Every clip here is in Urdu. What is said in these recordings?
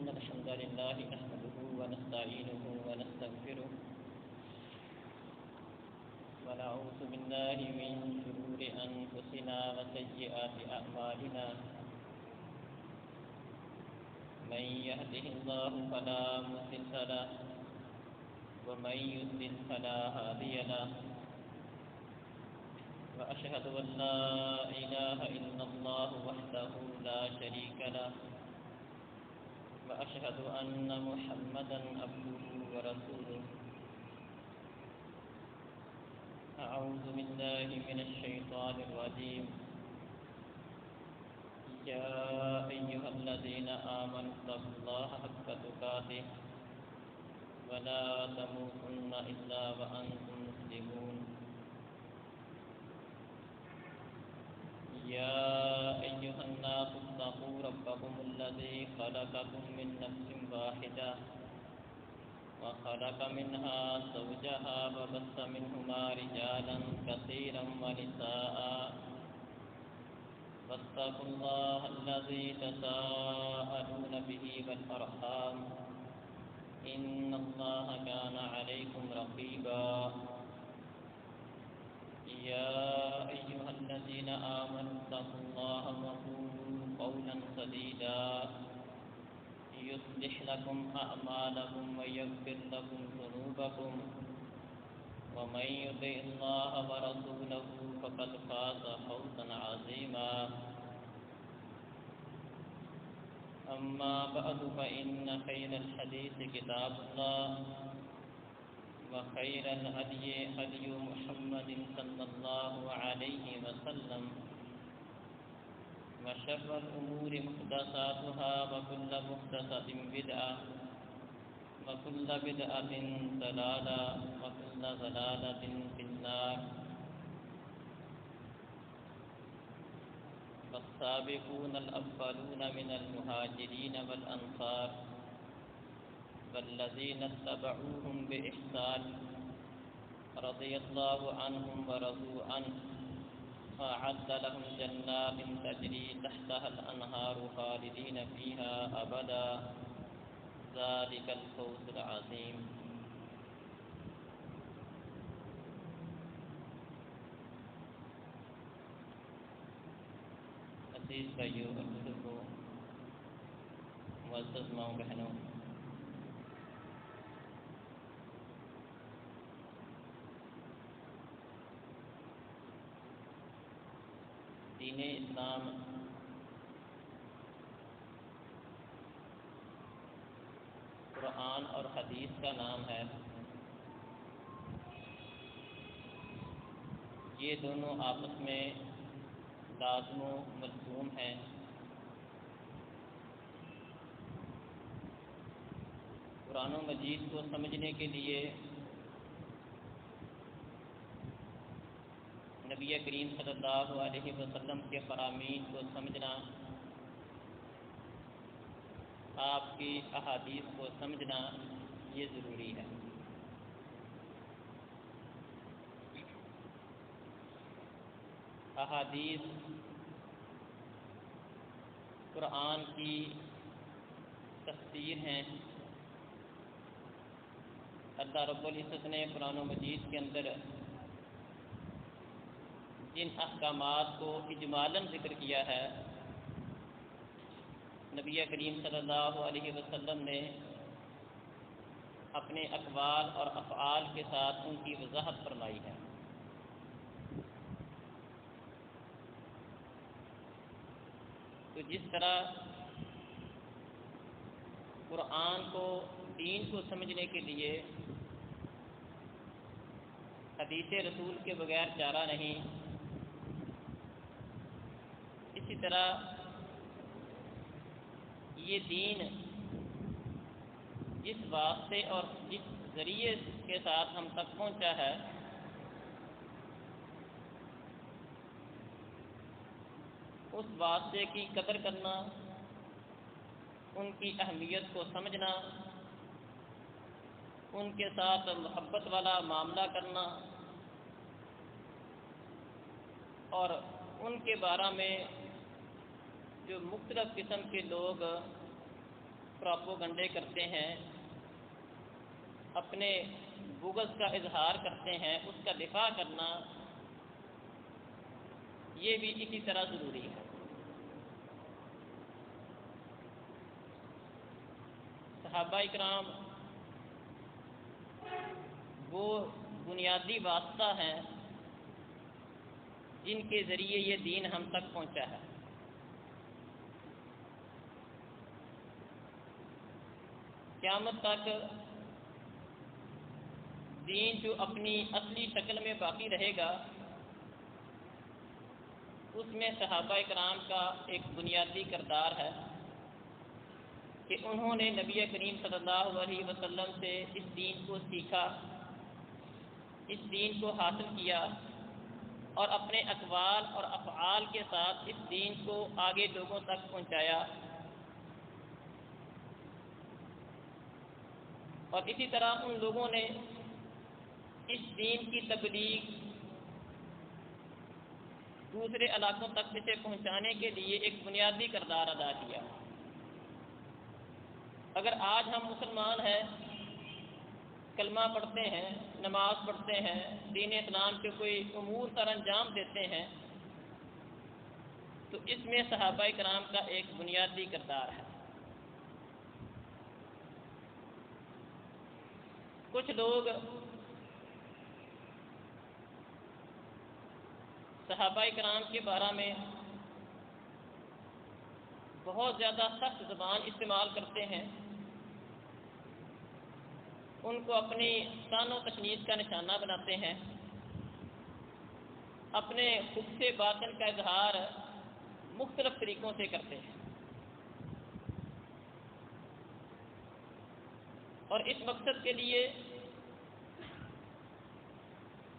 إن الحمد لله نحمده ونستعينه ونستغفره ونعوذ بالله من شرور أنفسنا وسيئات أعمالنا من يهده الله فلا مضل له ومن يضلل فلا هادي له وأشهد أن لا إله إلا الله وحده لا شريك له وأشهد أن محمدا عبده ورسوله أعوذ بالله من الشيطان الرجيم يا أيها الذين آمنوا اتقوا الله حق تقاته ولا تموتن إلا وأنتم مسلمون يا أيها الناس اتقوا ربكم الذي خلقكم من نفس واحدة وخلق منها زوجها وبث منهما رجالا كثيرا ونساء واتقوا الله الذي تساءلون به والأرحام إن الله كان عليكم رقيبا يا أيها الذين آمنوا اتقوا الله وقولوا قولا سديدا يصلح لكم أعمالكم ويغفر لكم ذنوبكم ومن يطع الله ورسوله فقد فاز فوزا عظيما أما بعد فإن خير الحديث كتاب الله وخير الهدي هدي محمد صلى الله عليه وسلم وشر الأمور محدثاتها وكل محدثة بدعة وكل بدعة ضلالة وكل ضلالة في النار والسابقون الأولون من المهاجرين والأنصار والذين اتبعوهم بإحسان رضي الله عنهم ورضوا عنه وأعد لهم جنات تجري تحتها الأنهار خالدين فيها أبدا ذلك الفوز العظيم. عزیز بھائیوں اور بزرگوں، معزز ماؤں بہنوں، دین اسلام قرآن اور حدیث کا نام ہے. یہ دونوں آپس میں لازم و ملزوم ہیں. قرآن و مجید کو سمجھنے کے لیے نبی کریم صلی اللہ علیہ وسلم کے فرامین کو سمجھنا، آپ کی احادیث کو سمجھنا یہ ضروری ہے. احادیث قرآن کی تفسیر ہیں. اللہ رب العزت نے قرآن و مجید کے اندر جن احکامات کو اجمالاً ذکر کیا ہے، نبی کریم صلی اللہ علیہ وسلم نے اپنے اقوال اور افعال کے ساتھ ان کی وضاحت فرمائی ہے. تو جس طرح قرآن کو، دین کو سمجھنے کے لیے حدیث رسول کے بغیر چارہ نہیں، اسی طرح یہ دین جس واسطے اور جس ذریعے کے ساتھ ہم تک پہنچا ہے، اس واسطے کی قدر کرنا، ان کی اہمیت کو سمجھنا، ان کے ساتھ محبت والا معاملہ کرنا اور ان کے بارے میں جو مختلف قسم کے لوگ پروپیگنڈے کرتے ہیں، اپنے بغض کا اظہار کرتے ہیں، اس کا دفاع کرنا یہ بھی اسی طرح ضروری ہے۔ صحابہ اکرام وہ بنیادی واسطہ ہیں جن کے ذریعے یہ دین ہم تک پہنچا ہے۔ قیامت تک دین جو اپنی اصلی شکل میں باقی رہے گا، اس میں صحابہ اکرام کا ایک بنیادی کردار ہے کہ انہوں نے نبی کریم صلی اللہ علیہ وسلم سے اس دین کو سیکھا، اس دین کو حاصل کیا اور اپنے اقوال اور افعال کے ساتھ اس دین کو آگے لوگوں تک پہنچایا، اور اسی طرح ان لوگوں نے اس دین کی تبلیغ دوسرے علاقوں تک اسے پہنچانے کے لیے ایک بنیادی کردار ادا کیا۔ اگر آج ہم مسلمان ہیں، کلمہ پڑھتے ہیں، نماز پڑھتے ہیں، دین اسلام کے کوئی امور سر انجام دیتے ہیں، تو اس میں صحابہ کرام کا ایک بنیادی کردار ہے۔ کچھ لوگ صحابہ کرام کے بارے میں بہت زیادہ سخت زبان استعمال کرتے ہیں، ان کو اپنی شان و تشنیس کا نشانہ بناتے ہیں، اپنے خبث باطن کا اظہار مختلف طریقوں سے کرتے ہیں، اور اس مقصد کے لیے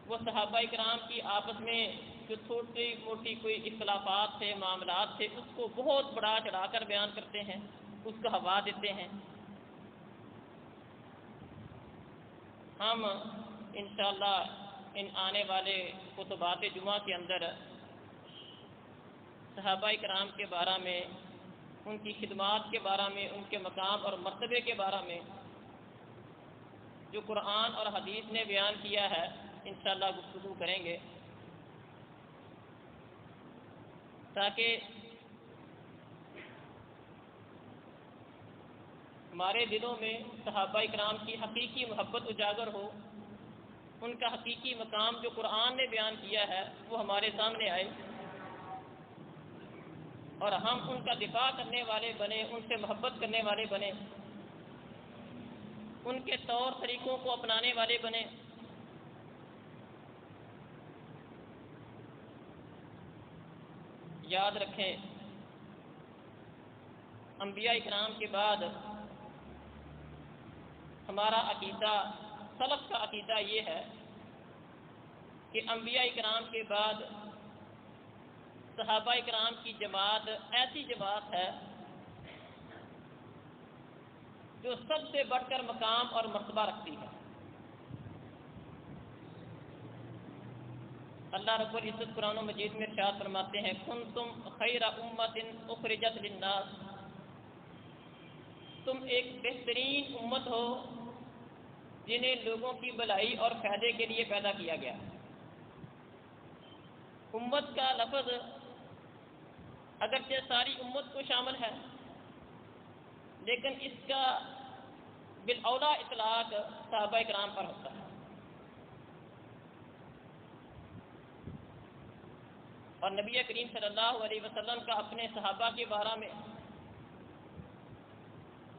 وہ صحابہ کرام کی آپس میں جو چھوٹی موٹی کوئی اختلافات تھے، معاملات تھے، اس کو بہت بڑا چڑھا کر بیان کرتے ہیں، اس کو ہوا دیتے ہیں۔ ہم انشاءاللہ ان آنے والے خطبات جمعہ کے اندر صحابہ کرام کے بارے میں، ان کی خدمات کے بارے میں، ان کے مقام اور مرتبے کے بارے میں جو قرآن اور حدیث نے بیان کیا ہے انشاءاللہ گفتگو کریں گے، تاکہ ہمارے دلوں میں صحابہ کرام کی حقیقی محبت اجاگر ہو، ان کا حقیقی مقام جو قرآن نے بیان کیا ہے وہ ہمارے سامنے آئے، اور ہم ان کا دفاع کرنے والے بنے، ان سے محبت کرنے والے بنے، ان کے طور طریقوں کو اپنانے والے بنے۔ یاد رکھیں، انبیاء کرام کے بعد ہمارا عقیدہ، سلف کا عقیدہ یہ ہے کہ انبیاء کرام کے بعد صحابہ کرام کی جماعت ایسی جماعت ہے جو سب سے بڑھ کر مقام اور مرتبہ رکھتی ہے۔ اللہ رب العزت قرآن مجید میں ارشاد فرماتے ہیں، کنتم خیر امت اخرجت للناس، تم ایک بہترین امت ہو جنہیں لوگوں کی بھلائی اور فائدے کے لیے پیدا کیا گیا۔ امت کا لفظ اگرچہ ساری امت کو شامل ہے، لیکن اس کا بالاولیٰ اطلاق صحابہ کرام پر ہوتا ہے، اور نبی کریم صلی اللہ علیہ وسلم کا اپنے صحابہ کے بارے میں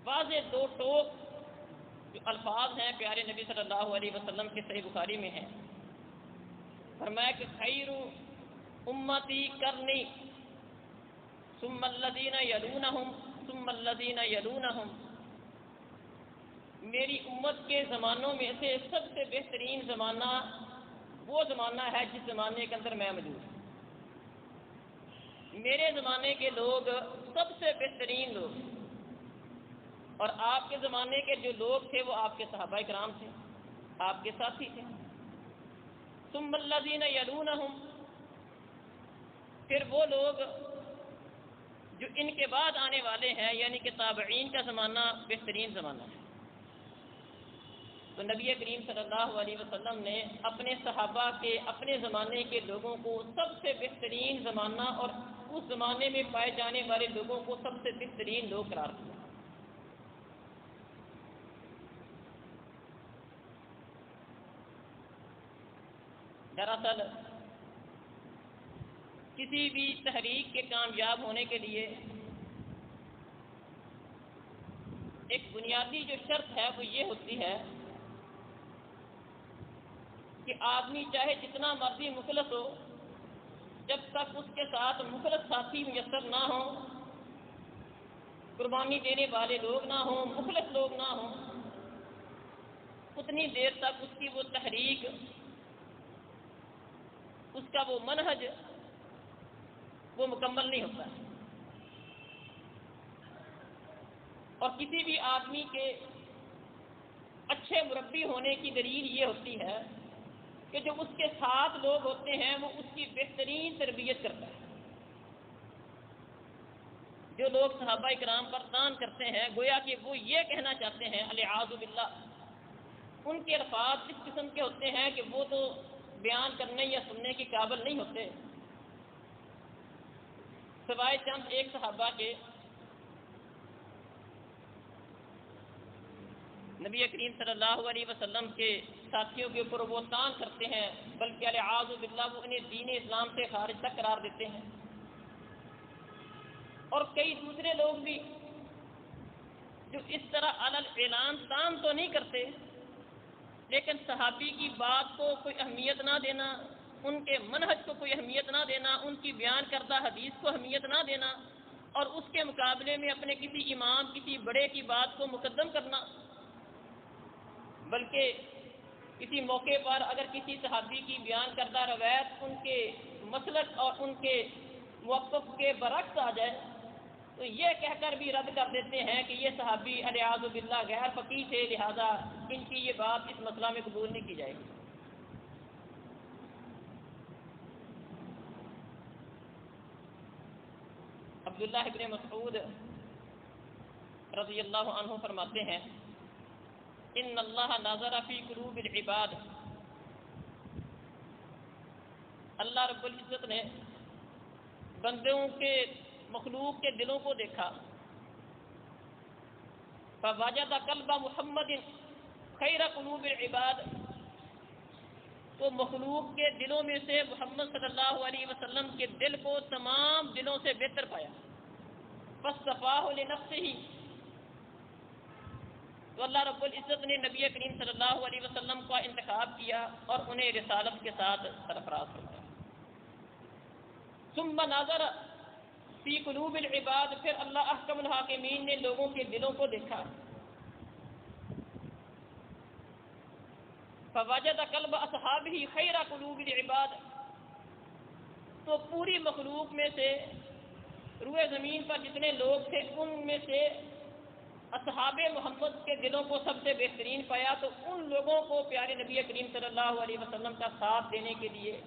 واضح دو ٹوک جو الفاظ ہیں پیارے نبی صلی اللہ علیہ وسلم کے صحیح بخاری میں ہیں۔ فرمایا کہ خیر امتی کرنی ثم الذین یلونہم ثم الذین یلونہم، میری امت کے زمانوں میں سے سب سے بہترین زمانہ وہ زمانہ ہے جس زمانے کے اندر میں موجود ہوں۔ میرے زمانے کے لوگ سب سے بہترین لوگ، اور آپ کے زمانے کے جو لوگ تھے وہ آپ کے صحابہ کرام تھے، آپ کے ساتھی تھے۔ ثم الذین یلونہم، پھر وہ لوگ جو ان کے بعد آنے والے ہیں یعنی کہ تابعین کا زمانہ بہترین زمانہ ہے۔ تو نبی کریم صلی اللہ علیہ وسلم نے اپنے صحابہ کے اپنے زمانے کے لوگوں کو سب سے بہترین زمانہ اور اس زمانے میں پائے جانے والے لوگوں کو سب سے بہترین لوگ قرار دیا۔ دراصل کسی بھی تحریک کے کامیاب ہونے کے لیے ایک بنیادی جو شرط ہے وہ یہ ہوتی ہے کہ آدمی چاہے جتنا مرضی مخلص ہو، جب تک اس کے ساتھ مخلص ساتھی میسر نہ ہوں، قربانی دینے والے لوگ نہ ہوں، مخلص لوگ نہ ہوں، اتنی دیر تک اس کی وہ تحریک، اس کا وہ منہج وہ مکمل نہیں ہوتا ہے۔ اور کسی بھی آدمی کے اچھے مربی ہونے کی دلیل یہ ہوتی ہے کہ جو اس کے ساتھ لوگ ہوتے ہیں وہ اس کی بہترین تربیت کرتا ہے۔ جو لوگ صحابہ کرام پر طعن کرتے ہیں گویا کہ وہ یہ کہنا چاہتے ہیں العیاذ باللہ، ان کے الفاظ اس قسم کے ہوتے ہیں کہ وہ تو بیان کرنے یا سننے کے قابل نہیں ہوتے، سوائے چند ایک صحابہ کے۔ نبی کریم صلی اللہ علیہ وسلم کے ساتھیوں کے اوپر وہ طعن کرتے ہیں، بلکہ العیاذ باللہ وہ انہیں دین اسلام سے خارج تک قرار دیتے ہیں۔ اور کئی دوسرے لوگ بھی جو اس طرح اعلان تام تو نہیں کرتے، لیکن صحابی کی بات کو کوئی اہمیت نہ دینا، ان کے منہج کو کوئی اہمیت نہ دینا، ان کی بیان کردہ حدیث کو اہمیت نہ دینا، اور اس کے مقابلے میں اپنے کسی امام کسی بڑے کی بات کو مقدم کرنا، بلکہ کسی موقع پر اگر کسی صحابی کی بیان کردہ روایت ان کے مسلک اور ان کے موقف کے برعکس آ جائے تو یہ کہہ کر بھی رد کر دیتے ہیں کہ یہ صحابی العیاذ باللہ غیر فقیہ تھے، لہذا ان کی یہ بات اس مسئلہ میں قبول نہیں کی جائے گی۔ عبداللہ ابن مسعود رضی اللہ عنہ فرماتے ہیں ان اللہ نظر فی قلوب العباد، اللہ رب العزت نے بندوں کے مخلوق کے دلوں کو دیکھا، فوجد قلب محمد خیر قلوب العباد، تو مخلوق کے دلوں میں سے محمد صلی اللہ علیہ وسلم کے دل کو تمام دلوں سے بہتر پایا، فاصطفاہ لنفسہ، تو اللہ رب العزت نے نبی کریم صلی اللہ علیہ وسلم کا انتخاب کیا اور انہیں رسالت کے ساتھ سرفراز فرمایا۔ ثم نظر فی قلوب العباد، پھر اللہ احکم الحاکمین نے لوگوں کے دلوں کو دیکھا، فوجد قلب اصحابہ خیر قلوب العباد، تو پوری مخلوق میں سے روئے زمین پر جتنے لوگ تھے ان میں سے اصحاب محمد کے دلوں کو سب سے بہترین پایا، تو ان لوگوں کو پیارے نبی کریم صلی اللہ علیہ وسلم کا ساتھ دینے کے لیے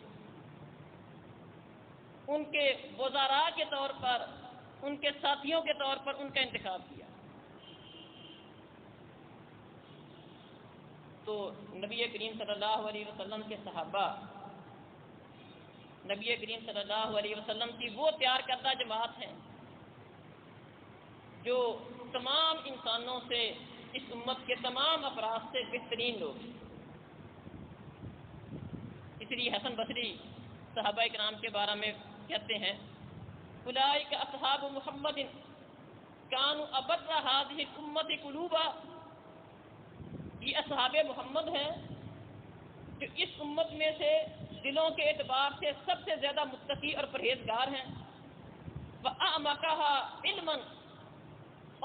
ان کے وزراء کے طور پر، ان کے ساتھیوں کے طور پر ان کا انتخاب کیا۔ تو نبی کریم صلی اللہ علیہ وسلم کے صحابہ نبی کریم صلی اللہ علیہ وسلم کی وہ تیار کردہ جماعت ہیں جو تمام انسانوں سے، اس امت کے تمام افراد سے بہترین لوگ ہیں۔ اس لیے حسن بصری صحابہ کرام کے بارے میں کہتے ہیں اولئک اصحاب محمد کانوا ابر هذه الامه قلوبا، یہ اصحاب محمد ہیں جو اس امت میں سے دلوں کے اعتبار سے سب سے زیادہ متقی اور پرہیزگار ہیں، واعمقها علما،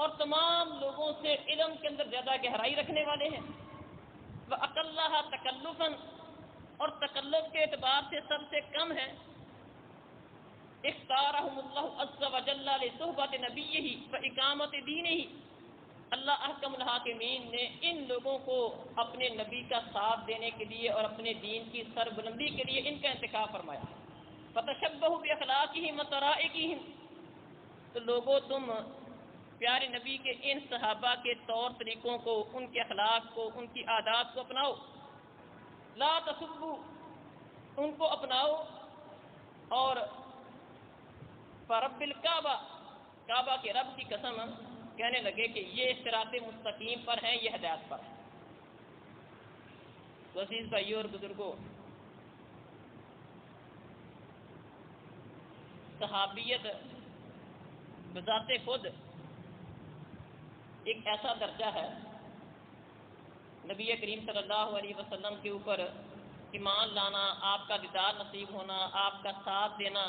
اور تمام لوگوں سے علم کے اندر زیادہ گہرائی رکھنے والے ہیں، واقلها تکلفا، اور تکلف کے اعتبار سے سب سے کم ہے، اختارهم اللہ عز وجل لصحبت نبیہ واقامت دینہ، اللہ احکم الحاکمین نے ان لوگوں کو اپنے نبی کا ساتھ دینے کے لیے اور اپنے دین کی سربلندی کے لیے ان کا انتخاب فرمایا۔ فتشبہوا باخلاقہم وطرائقہم، تو لوگوں تم پیارے نبی کے ان صحابہ کے طور طریقوں کو، ان کے اخلاق کو، ان کی عادات کو اپناؤ، لا تسبوا، ان کو اپناؤ، اور فرب الکعبہ، کعبہ کے رب کی قسم کہنے لگے کہ یہ صراط مستقیم پر ہیں، یہ ہدایت پر ہیں۔ تو عزیز بھائیوں اور بزرگوں، صحابیت بذات خود ایک ایسا درجہ ہے، نبی کریم صلی اللہ علیہ وسلم کے اوپر ایمان لانا، آپ کا دیدار نصیب ہونا، آپ کا ساتھ دینا،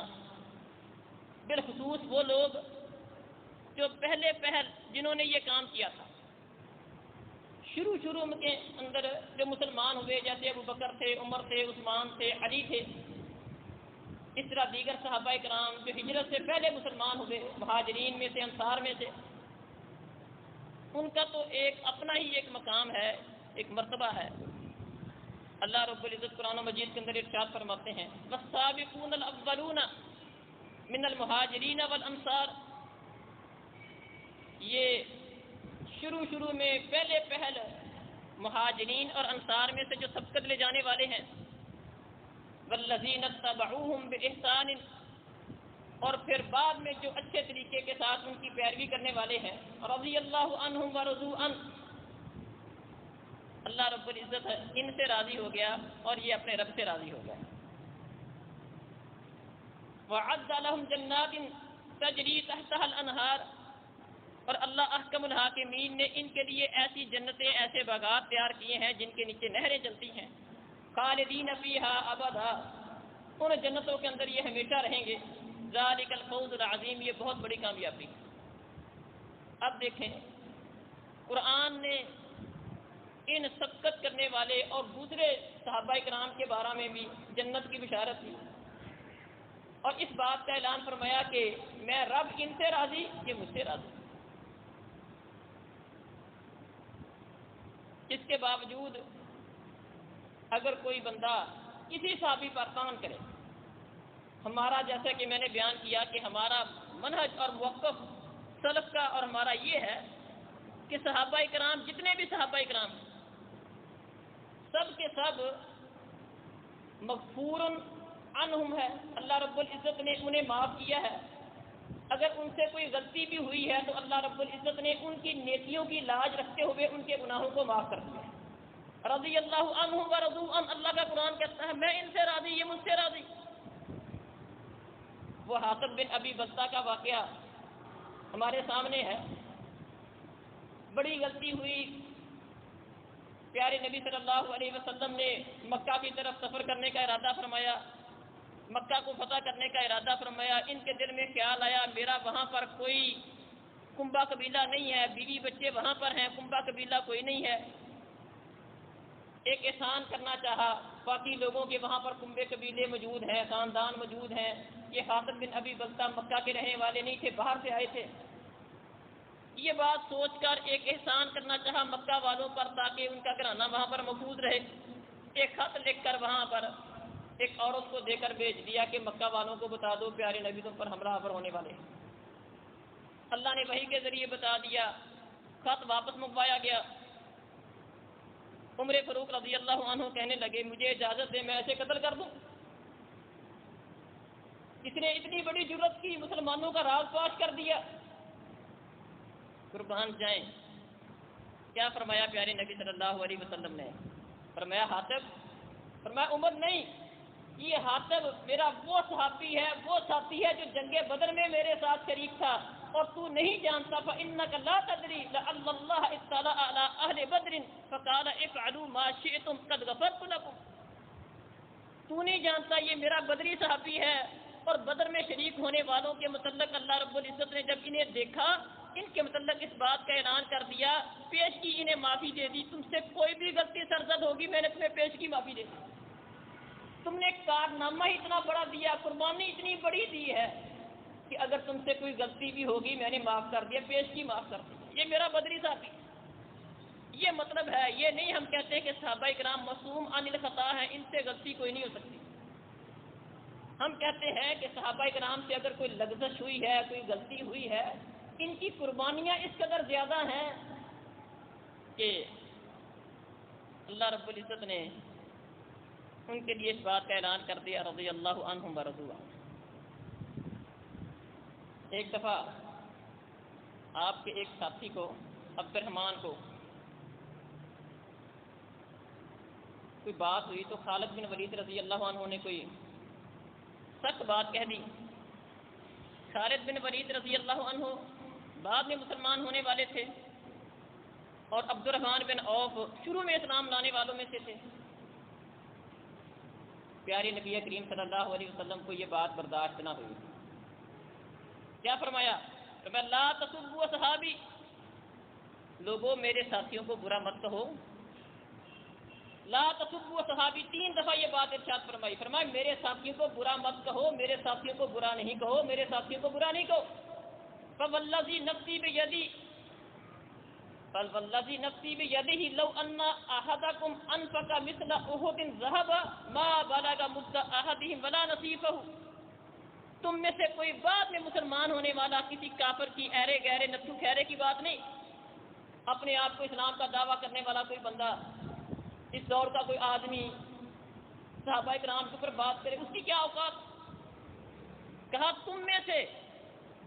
بالخصوص وہ لوگ جو پہلے جنہوں نے یہ کام کیا تھا، شروع کے اندر جو مسلمان ہوئے، جیسے ابو بکر تھے، عمر تھے، عثمان تھے، علی تھے، اس طرح دیگر صحابہ کرام جو ہجرت سے پہلے مسلمان ہوئے، مہاجرین میں سے، انصار میں سے، ان کا تو ایک اپنا ہی ایک مقام ہے، ایک مرتبہ ہے۔ اللہ رب العزت قرآن مجید کے اندر ارشاد فرماتے ہیں والسابقون الاولون من المہاجرین والانصار، یہ شروع میں پہل مہاجرین اور انصار میں سے جو سبقت لے جانے والے ہیں، والذین اتبعوہم بإحسان، اور پھر بعد میں جو اچھے طریقے کے ساتھ ان کی پیروی کرنے والے ہیں، رضی اللہ عنہم ورضوا عنہ، اللہ رب العزت ان سے راضی ہو گیا اور یہ اپنے رب سے راضی ہو گیا۔ وَعَدَّ لَهُمْ جَنَّاتٍ تَجْرِي تَحْتَهَا الْأَنْهَارُ، اور اللہ احکم الحاکمین نے ان کے لیے ایسی جنتیں، ایسے باغات تیار کیے ہیں جن کے نیچے نہریں چلتی ہیں، خالدین فیہا ابدا، ان جنتوں کے اندر یہ ہمیشہ رہیں گے، ذالک الفوز العظیم، یہ بہت بڑی کامیابی۔ اب دیکھیں، قرآن نے ان سبقت کرنے والے اور دوسرے صحابہ کرام کے بارے میں بھی جنت کی بشارت دی، اور اس بات کا اعلان فرمایا کہ میں رب ان سے راضی، یہ مجھ سے راضی۔ اس کے باوجود اگر کوئی بندہ کسی صحابی پر طعن کرے، ہمارا جیسا کہ میں نے بیان کیا کہ ہمارا منہج اور موقف سلف کا اور ہمارا یہ ہے کہ صحابہ کرام، جتنے بھی صحابہ کرام سب کے سب مغفور عنہم ہے، اللہ رب العزت نے انہیں معاف کیا ہے۔ اگر ان سے کوئی غلطی بھی ہوئی ہے تو اللہ رب العزت نے ان کی نیکیوں کی لاج رکھتے ہوئے ان کے گناہوں کو معاف کر دیا ہے۔ رضی اللہ عنہ ورضوا عنہ، اللہ کا قرآن کہتا ہے میں ان سے راضی، یہ مجھ سے راضی۔ وہ حاطب بن ابی بلتہ کا واقعہ ہمارے سامنے ہے، بڑی غلطی ہوئی، پیارے نبی صلی اللہ علیہ وسلم نے مکہ کی طرف سفر کرنے کا ارادہ فرمایا، مکہ کو فتح کرنے کا ارادہ فرمایا، ان کے دل میں خیال آیا میرا وہاں پر کوئی کنبا قبیلہ نہیں ہے، بیوی بچے وہاں پر ہیں، کنبا قبیلہ کوئی نہیں ہے، ایک احسان کرنا چاہا، باقی لوگوں کے وہاں پر کنبے قبیلے موجود ہیں، خاندان موجود ہیں، یہ حاطب بن ابی بلتہ مکہ کے رہنے والے نہیں تھے، باہر سے آئے تھے، یہ بات سوچ کر ایک احسان کرنا چاہا مکہ والوں پر تاکہ ان کا گھرانہ وہاں پر محفوظ رہے، ایک خط لکھ کر وہاں پر ایک عورت کو دے کر بھیج دیا کہ مکہ والوں کو بتا دو پیارے نبی تم پر حملہ آور ہونے والے ہیں۔ اللہ نے وحی کے ذریعے بتا دیا، خط واپس منگوایا گیا۔ عمر فاروق رضی اللہ عنہ کہنے لگے مجھے اجازت دے میں ایسے قتل کر دوں، اس نے اتنی بڑی جرت کی، مسلمانوں کا راز فاش کر دیا۔ قربان جائیں، کیا فرمایا پیارے نبی صلی اللہ علیہ وسلم نے؟ فرمایا حاطب، فرمایا عمر نہیں، یہ حاطب میرا وہ صحابی ہے، وہ ساتھی ہے جو جنگ بدر میں میرے ساتھ شریک تھا، اور تو نہیں جانتا فإنك لا تدري لعل الله اطلع على اهل بدر فقال افعلوا ما شئتم قد غفرت لكم، تو نہیں جانتا یہ میرا بدری صحابی ہے، اور بدر میں شریک ہونے والوں کے متعلق اللہ رب العزت نے جب انہیں دیکھا، ان کے متعلق اس بات کا اعلان کر دیا، پیش کی انہیں معافی دے دی، تم سے کوئی بھی غلطی سرزد ہوگی میں نے تمہیں پیش کی معافی دے دی، تم نے کارنامہ ہی اتنا بڑا دیا، قربانی اتنی بڑی دی ہے کہ اگر تم سے کوئی غلطی بھی ہوگی میں نے معاف کر دیا، پیش کی معاف کر دی، یہ میرا بدری ساتھی۔ یہ مطلب ہے، یہ نہیں ہم کہتے کہ صحابہ کرام معصوم عن الخطا ہیں، ان سے غلطی کوئی نہیں ہو سکتی، ہم کہتے ہیں کہ صحابہ کرام سے اگر کوئی لغزش ہوئی ہے، کوئی غلطی ہوئی ہے، ان کی قربانیاں اس قدر زیادہ ہیں کہ اللہ رب العزت نے ان کے لیے اس بات کا اعلان کر دیا رضی اللہ عنہم ورضوا عنہ۔ ایک دفعہ آپ کے ایک ساتھی کو، عبد الرحمن کو، کوئی بات ہوئی تو خالد بن ولید رضی اللہ عنہ نے کوئی سخت بات کہہ دی۔ خالد بن ولید رضی اللہ عنہ بعد میں مسلمان ہونے والے تھے اور عبد الرحمن بن عوف شروع میں اسلام لانے والوں میں سے تھے۔ پیارے نبی کریم صلی اللہ علیہ وسلم کو یہ بات برداشت نہ ہوئی۔ کیا فرمایا؟ لا تسبوا صحابی، لوگوں میرے ساتھیوں کو برا مت کہو۔ لا تسبوا صحابی، 3 دفعہ یہ بات ارشاد فرمائی۔ فرمایا میرے ساتھیوں کو برا مت کہو، میرے ساتھیوں کو برا نہیں کہو، میرے ساتھیوں کو برا نہیں کہو۔ فوالذی نفسی بیدی، فوالذی نفسی بیدہ لو ان احدکم انفق مثل احد ذهبا ما بلغ مد احدهم ولا نصیفہ۔ تم میں سے کوئی بعد میں مسلمان ہونے والا کسی کافر کی ایرے گہرے نتھو خیرے کی بات نہیں۔ اپنے آپ کو اسلام کا دعویٰ کرنے والا کوئی بندہ، اس دور کا کوئی آدمی صحابہ کرام کے اوپر بات کرے، اس کی کیا اوقات؟ کہا تم میں سے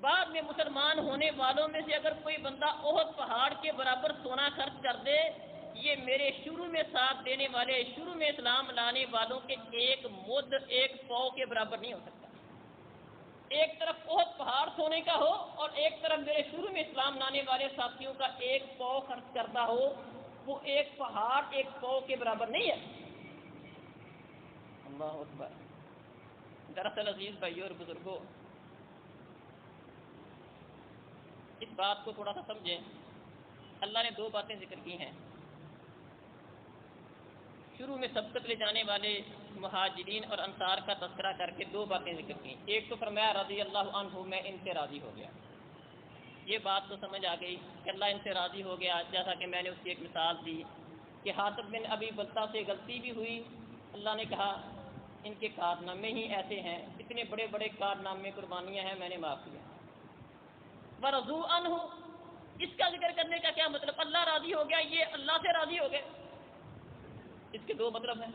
بعد میں مسلمان ہونے والوں میں سے اگر کوئی بندہ احد پہاڑ کے برابر سونا خرچ کر دے، یہ میرے شروع میں ساتھ دینے والے، شروع میں اسلام لانے والوں کے ایک مد، ایک پاؤ کے برابر نہیں ہو سکتا۔ ایک طرف احد پہاڑ سونے کا ہو اور ایک طرف میرے شروع میں اسلام لانے والے ساتھیوں کا ایک پاؤ خرچ کرتا ہو، وہ ایک پہاڑ ایک پاؤ کے برابر نہیں ہے۔ اللہ اکبر۔ دراصل عزیز بھائیوں اور بزرگوں، اس بات کو تھوڑا سا سمجھیں۔ اللہ نے 2 باتیں ذکر کی ہیں۔ شروع میں سبقت لے جانے والے مہاجرین اور انصار کا تذکرہ کر کے 2 باتیں ذکر کی۔ ایک تو فرمایا رضی اللہ عنہ، میں ان سے راضی ہو گیا۔ یہ بات تو سمجھ آ گئی کہ اللہ ان سے راضی ہو گیا، جیسا کہ میں نے اس کی ایک مثال دی کہ حاتب بن ابی بلتہ سے غلطی بھی ہوئی، اللہ نے کہا ان کے کارنامے ہی ایسے ہیں، اتنے بڑے بڑے کارنامے، قربانیاں ہیں، میں نے معاف کیا۔ ورضوا عنہ، اس کا ذکر کرنے کا کیا مطلب؟ اللہ راضی ہو گیا، یہ اللہ سے راضی ہو گئے۔ اس کے 2 مطلب ہیں۔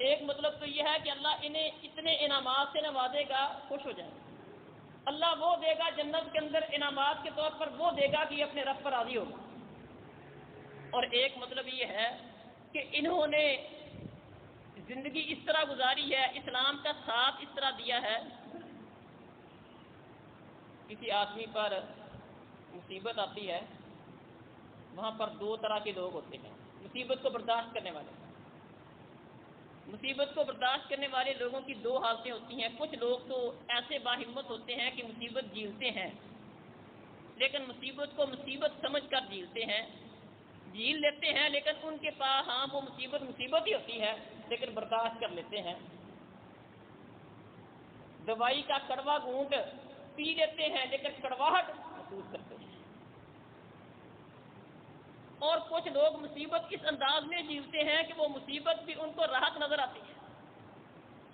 ایک مطلب تو یہ ہے کہ اللہ انہیں اتنے انعامات سے نوازے گا، خوش ہو جائیں گے۔ اللہ وہ دے گا جنت کے اندر انعامات کے طور پر، وہ دے گا کہ یہ اپنے رب پر راضی ہوگا۔ اور ایک مطلب یہ ہے کہ انہوں نے زندگی اس طرح گزاری ہے، اسلام کا ساتھ اس طرح دیا ہے۔ کسی آدمی پر مصیبت آتی ہے، وہاں پر 2 طرح کے لوگ ہوتے ہیں مصیبت کو برداشت کرنے والے۔ مصیبت کو برداشت کرنے والے لوگوں کی 2 حالتیں ہوتی ہیں۔ کچھ لوگ تو ایسے باہمت ہوتے ہیں کہ مصیبت جھیلتے ہیں، لیکن مصیبت کو مصیبت سمجھ کر جھیلتے ہیں، جھیل لیتے ہیں، لیکن ان کے پاس ہاں وہ مصیبت مصیبت ہی ہوتی ہے، لیکن برداشت کر لیتے ہیں۔ دوائی کا کڑوا گھونٹ پی لیتے ہیں، لیکن کڑواہٹ محسوس کرتے ہیں۔ اور کچھ لوگ مصیبت اس انداز میں جیوتے ہیں کہ وہ مصیبت بھی ان کو راحت نظر آتی ہے،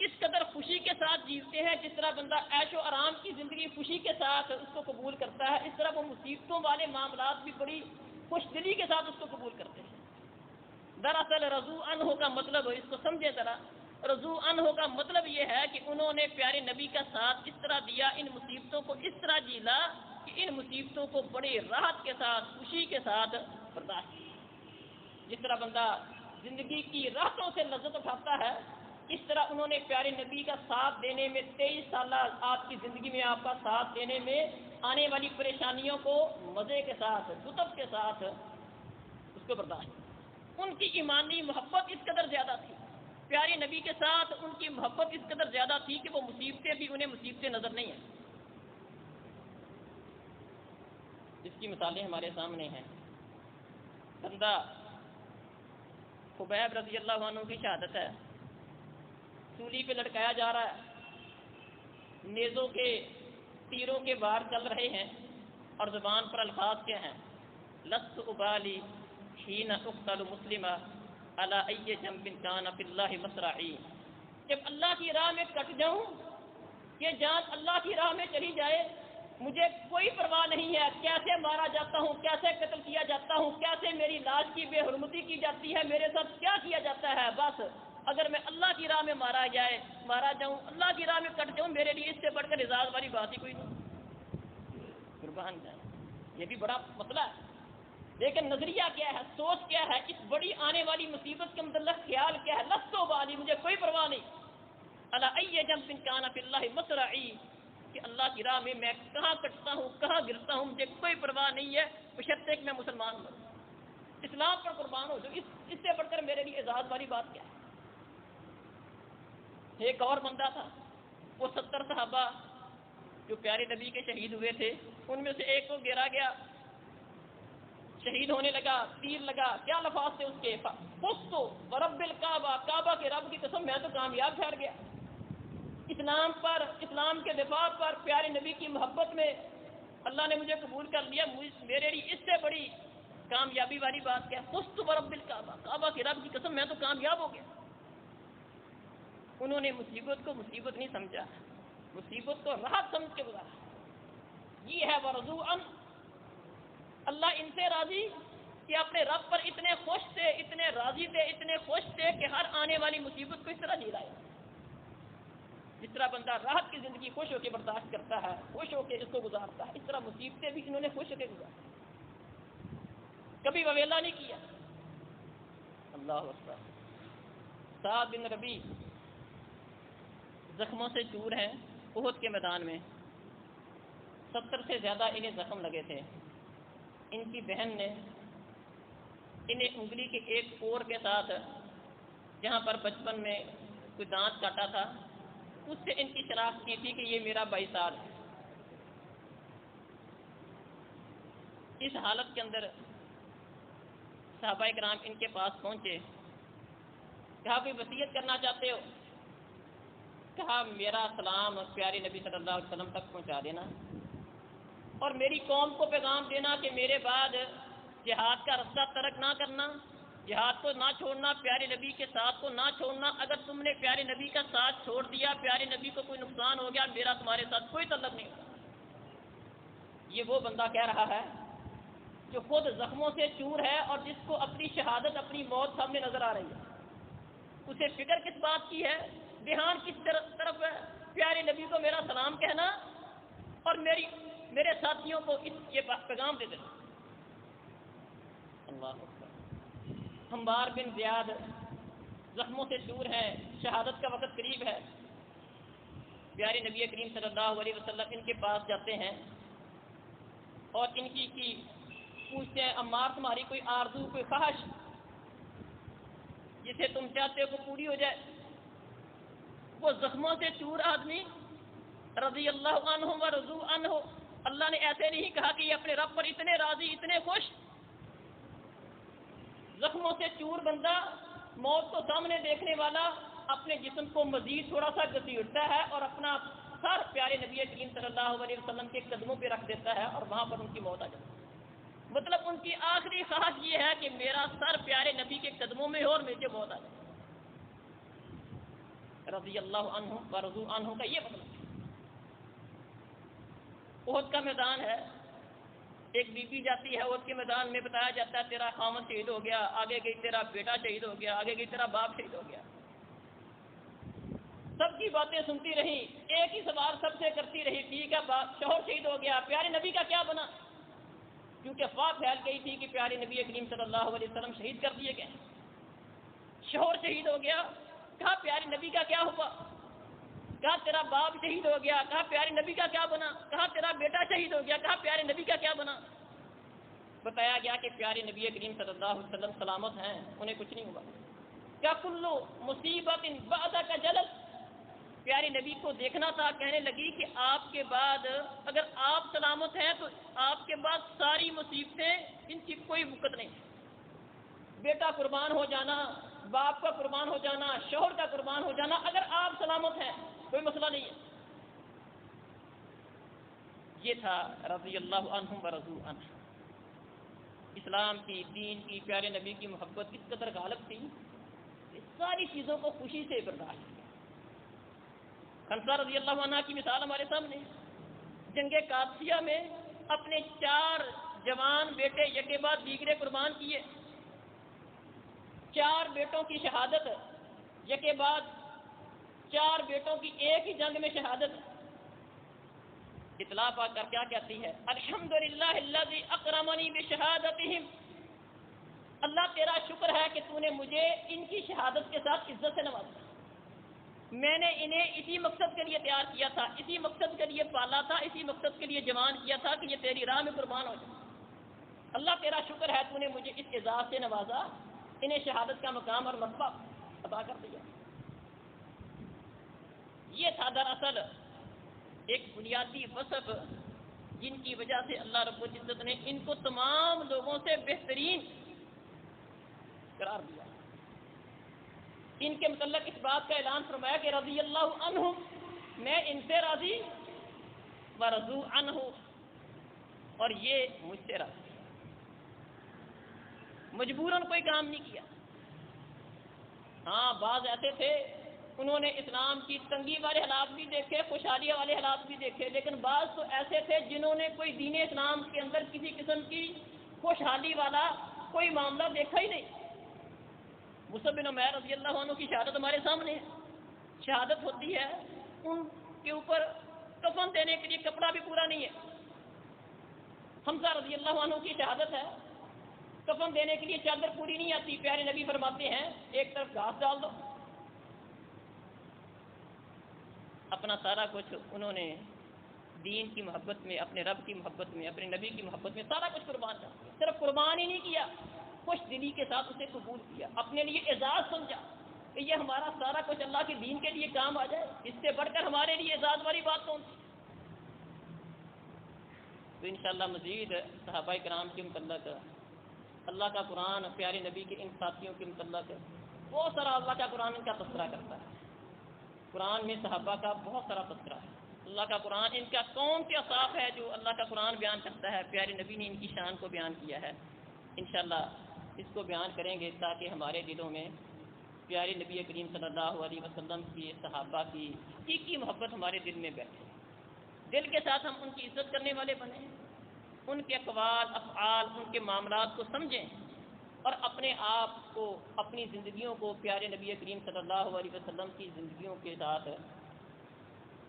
اس قدر خوشی کے ساتھ جیوتے ہیں جس طرح بندہ عیش و آرام کی زندگی خوشی کے ساتھ اس کو قبول کرتا ہے، اس طرح وہ مصیبتوں والے معاملات بھی بڑی خوش دلی کے ساتھ اس کو قبول کرتے ہیں۔ دراصل رضوا عنہ کا مطلب، اس کو سمجھے ذرا، رضوا عنہ کا مطلب یہ ہے کہ انہوں نے پیارے نبی کا ساتھ اس طرح دیا، ان مصیبتوں کو اس طرح جھیلا کہ ان مصیبتوں کو بڑی راحت کے ساتھ، خوشی کے ساتھ برداشت کیا۔ جس طرح بندہ زندگی کی راحتوں سے لذت اٹھاتا ہے، اس طرح انہوں نے پیارے نبی کا ساتھ دینے میں، 23 سالہ آپ کی زندگی میں آپ کا ساتھ دینے میں آنے والی پریشانیوں کو مزے کے ساتھ، لطف کے ساتھ اس کو برداشت کیا۔ ان کی ایمانی محبت اس قدر زیادہ تھی، پیارے نبی کے ساتھ ان کی محبت اس قدر زیادہ تھی کہ وہ مصیبتیں بھی انہیں مصیبتیں نظر نہیں ہیں۔ اس کی مثالیں ہمارے سامنے ہیں۔ بندہ خبیب رضی اللہ عنہ کی شہادت ہے، سولی پہ لٹکایا جا رہا ہے، نیزوں کے تیروں کے وار چل رہے ہیں اور زبان پر الفاظ کیا ہیں؟ لست ابالی حین اقتل مسلمہ علی ای جنب کان فی اللہ مصرعی۔ جب اللہ کی راہ میں کٹ جاؤں، یہ جان اللہ کی راہ میں چلی جائے، مجھے کوئی پرواہ نہیں ہے کیسے مارا جاتا ہوں، کیسے قتل کیا جاتا ہوں، کیسے میری لاش کی بے حرمتی کی جاتی ہے، میرے ساتھ کیا کیا جاتا ہے، بس اگر میں اللہ کی راہ میں مارا جاؤں، اللہ کی راہ میں کٹ جاؤں، میرے لیے اس سے بڑھ کر اعزاز والی بات ہی کوئی نہیں۔ قربان جائیں، یہ بھی بڑا مسئلہ ہے، لیکن نظریہ کیا ہے، سوچ کیا ہے، اس بڑی آنے والی مصیبت کے متعلق خیال کیا ہے، لست و بالی، مجھے کوئی پرواہ نہیں، الا ای جنب کان فی اللہ مصرعی، کہ اللہ کی راہ میں کہاں کٹتا ہوں، کہاں گرتا ہوں، مجھے کوئی پرواہ نہیں ہے، بشرطے کہ میں مسلمان ہوں، اسلام پر قربان ہو جو، اس سے بڑھ کر میرے لیے اعزاز والی بات کیا ہے۔ ایک اور بندہ تھا، وہ 70 صحابہ جو پیارے نبی کے شہید ہوئے تھے، ان میں سے ایک کو گرا گیا، شہید ہونے لگا، تیر لگا، کیا لفاظ تھے اس کے، فزت ورب الکعبہ، کعبہ کے رب کی قسم میں تو کامیاب ٹھہر گیا۔ اسلام پر، اسلام کے دفاع پر، پیارے نبی کی محبت میں اللہ نے مجھے قبول کر لیا، میرے لیے اس سے بڑی کامیابی والی بات کیا، فزت ورب الکعبہ، کعبہ کے رب کی قسم میں تو کامیاب ہو گیا۔ انہوں نے مصیبت کو مصیبت نہیں سمجھا، مصیبت کو راحت سمجھ کے گزارا۔ یہ ہے ورضوا عن، اللہ ان سے راضی کہ اپنے رب پر اتنے خوش تھے، اتنے راضی تھے، اتنے خوش تھے کہ ہر آنے والی مصیبت کو اس طرح جھیلا ہے، جس طرح بندہ راحت کی زندگی خوش ہو کے برداشت کرتا ہے، خوش ہو کے اس کو گزارتا ہے، اس طرح مصیبتیں بھی انہوں نے خوش ہو کے گزاری، کبھی وویلا نہیں کیا۔ اللہ اکبر۔ سعد بن ربیع زخموں سے چور ہیں احد کے میدان میں، 70 سے زیادہ انہیں زخم لگے تھے۔ ان کی بہن نے انہیں انگلی کے ایک پور کے ساتھ، جہاں پر بچپن میں کوئی دانت کاٹا تھا، اس سے ان کی شناخت کی تھی کہ یہ میرا بھائی سعد ہے۔ اس حالت کے اندر صحابہ کرام ان کے پاس پہنچے، کہا کوئی وصیت کرنا چاہتے ہو؟ کہا میرا سلام پیارے نبی صلی اللہ علیہ وسلم تک پہنچا دینا، اور میری قوم کو پیغام دینا کہ میرے بعد جہاد کا رستہ ترک نہ کرنا، جہاد کو نہ چھوڑنا، پیارے نبی کے ساتھ کو نہ چھوڑنا۔ اگر تم نے پیارے نبی کا ساتھ چھوڑ دیا، پیارے نبی کو کوئی نقصان ہو گیا، میرا تمہارے ساتھ کوئی تعلق نہیں ہوگا۔ یہ وہ بندہ کہہ رہا ہے جو خود زخموں سے چور ہے اور جس کو اپنی شہادت، اپنی موت سامنے نظر آ رہی ہے، اسے فکر کس بات کی ہے، دھیان کس طرف ہے، پیارے نبی کو میرا سلام کہنا اور میرے ساتھیوں کو یہ پیغام دے دینا۔ اللہ اکبر۔ عمار بن زیاد زخموں سے چور ہے، شہادت کا وقت قریب ہے، پیارے نبی کریم صلی اللہ علیہ وسلم ان کے پاس جاتے ہیں اور ان کی پوچھتے ہیں عمار تمہاری کوئی آرزو، کوئی خواہش جسے تم چاہتے ہو وہ پوری ہو جائے؟ وہ زخموں سے چور آدمی رضی اللہ عنہ و رضوا عنہ، اللہ نے ایسے نہیں کہا کہ یہ اپنے رب پر اتنے راضی، اتنے خوش۔ زخموں سے چور بندہ، موت کو سامنے دیکھنے والا، اپنے جسم کو مزید تھوڑا سا گھسیٹتا ہے اور اپنا سر پیارے نبی کریم صلی اللہ علیہ وسلم کے قدموں پہ رکھ دیتا ہے اور وہاں پر ان کی موت آ جاتی ہے۔ مطلب ان کی آخری خواہش یہ ہے کہ میرا سر پیارے نبی کے قدموں میں ہو اور مجھے موت آ جائے۔ رضی اللہ عنہ و رضوا عنہ کا یہ مطلب ہے۔ احد کا میدان ہے، ایک بی بی جاتی ہے احد کے میدان میں، بتایا جاتا ہے تیرا خامد شہید ہو گیا، آگے گئی تیرا بیٹا شہید ہو گیا، آگے گئی تیرا باپ شہید ہو گیا۔ سب کی باتیں سنتی رہی، ایک ہی سوال سب سے کرتی رہی، ٹھیک ہے شوہر شہید ہو گیا، پیارے نبی کا کیا بنا؟ کیونکہ افواہ پھیل گئی تھی کہ پیارے نبی کریم صلی اللہ علیہ وسلم شہید کر دیے گئے۔ شوہر شہید ہو گیا، کہا پیارے نبی کا کیا ہوا؟ کہا تیرا باپ شہید ہو گیا، کہا پیارے نبی کا کیا بنا؟ کہا تیرا بیٹا شہید ہو گیا، کہا پیارے نبی کا کیا بنا؟ بتایا گیا کہ پیارے نبی کریم صلی اللہ علیہ وسلم سلامت ہیں، انہیں کچھ نہیں ہوا۔ کیا کلو مصیبت بعدک جلل، پیارے نبی کو دیکھنا تھا، کہنے لگی کہ آپ کے بعد اگر آپ سلامت ہیں تو آپ کے بعد ساری مصیبتیں، ان کی کوئی وقت نہیں۔ بیٹا قربان ہو جانا، باپ کا قربان ہو جانا، شوہر کا قربان ہو جانا، اگر آپ سلامت ہیں کوئی مسئلہ نہیں ہے۔ یہ تھا رضی اللہ عنہم و رضوا عنہ۔ اسلام کی، دین کی، پیارے نبی کی محبت اس قدر غالب تھی کہ ساری چیزوں کو خوشی سے برداشت کیا۔ خنسا رضی اللہ عنہ کی مثال ہمارے سامنے، جنگ قادسیہ میں اپنے 4 جوان بیٹے یکے بعد دیگرے قربان کیے، 4 بیٹوں کی شہادت یکے بعد 4 بیٹوں کی ایک ہی جنگ میں شہادت۔ اطلاع پا کر کیا کہتی ہے؟ الحمدللہ الذی اکرمنی بشہادتہم، اللہ تیرا شکر ہے کہ تو نے مجھے ان کی شہادت کے ساتھ عزت سے نوازا، میں نے انہیں اسی مقصد کے لیے تیار کیا تھا، اسی مقصد کے لیے پالا تھا، اسی مقصد کے لیے جوان کیا تھا کہ یہ تیری راہ میں قربان ہو جائے۔ اللہ تیرا شکر ہے تو نے مجھے اس اعزاز سے نوازا، انہیں شہادت کا مقام اور مرتبہ عطا کر دیا۔ یہ تھا دراصل ایک بنیادی وصف جن کی وجہ سے اللہ رب العزت نے ان کو تمام لوگوں سے بہترین قرار دیا۔ ان کے متعلق اس بات کا اعلان فرمایا کہ رضی اللہ عنہم، میں ان سے راضی، ورضوا عنہ، اور یہ مجھ سے راضی۔ مجبوراً کوئی کام نہیں کیا۔ ہاں بعض ایسے تھے انہوں نے اسلام کی تنگی والے حالات بھی دیکھے، خوشحالی والے حالات بھی دیکھے، لیکن بعض تو ایسے تھے جنہوں نے کوئی دین اسلام کے اندر کسی قسم کی خوشحالی والا کوئی معاملہ دیکھا ہی نہیں۔ مصعب بن عمیر رضی اللہ عنہ کی شہادت ہمارے سامنے ہے۔ شہادت ہوتی ہے، ان کے اوپر کفن دینے کے لیے کپڑا بھی پورا نہیں ہے۔ حمزہ رضی اللہ عنہ کی شہادت ہے، کفن دینے کے لیے چادر پوری نہیں آتی، پیارے نبی فرماتے ہیں ایک طرف گھاس ڈال دو۔ اپنا سارا کچھ انہوں نے دین کی محبت میں، اپنے رب کی محبت میں، اپنے نبی کی محبت میں سارا کچھ قربان کر دیا۔ صرف قربان ہی نہیں کیا، خوش دلی کے ساتھ اسے قبول کیا، اپنے لیے اعزاز سمجھا کہ یہ ہمارا سارا کچھ اللہ کے دین کے لیے کام آ جائے، اس سے بڑھ کر ہمارے لیے اعزاز والی بات کون سی؟ تو انشاءاللہ مزید صحابہ کرام کے متعلق، اللہ کا قرآن، پیارے نبی کے ان ساتھیوں کے متعلق بہت سارا اللہ کا قرآن ان کا تذکرہ کرتا ہے۔ قرآن میں صحابہ کا بہت سارا تذکرہ ہے۔ اللہ کا قرآن ان کا کون سے اوصاف ہے جو اللہ کا قرآن بیان کرتا ہے، پیارے نبی نے ان کی شان کو بیان کیا ہے۔ انشاءاللہ اس کو بیان کریں گے تاکہ ہمارے دلوں میں پیارے نبی کریم صلی اللہ علیہ وسلم کی، صحابہ کی حقیقی محبت ہمارے دل میں بیٹھے، دل کے ساتھ ہم ان کی عزت کرنے والے بنیں، ان کے اقوال، افعال، ان کے معاملات کو سمجھیں اور اپنے آپ کو، اپنی زندگیوں کو پیارے نبی کریم صلی اللہ علیہ وسلم کی زندگیوں کے ساتھ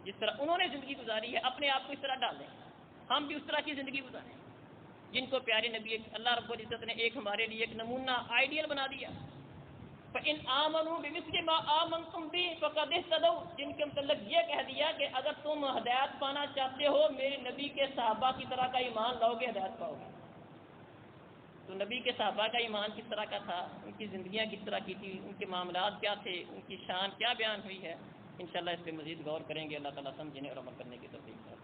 جس طرح انہوں نے زندگی گزاری ہے اپنے آپ کو اس طرح ڈال دیں، ہم بھی اس طرح کی زندگی گزاریں جن کو پیارے نبی اللہ رب العزت نے ایک ہمارے لیے ایک نمونہ آئیڈیل بنا دیا۔ فَإِنْ آمَنُوا بِمِثْلِ مَا آمَنْتُمْ بِهِ فَقَدِ اهْتَدَوْا، جن کے متعلق یہ کہہ دیا کہ اگر تم ہدایت پانا چاہتے ہو میرے نبی کے صحابہ کی طرح کا ایمان لاؤ گے، ہدایت پاؤ گے۔ تو نبی کے صحابہ کا ایمان کس طرح کا تھا، ان کی زندگیاں کس طرح کی تھی، ان کے معاملات کیا تھے، ان کی شان کیا بیان ہوئی ہے، انشاءاللہ اس پہ مزید غور کریں گے۔ اللہ تعالیٰ سمجھنے اور عمل کرنے کی توفیق دے۔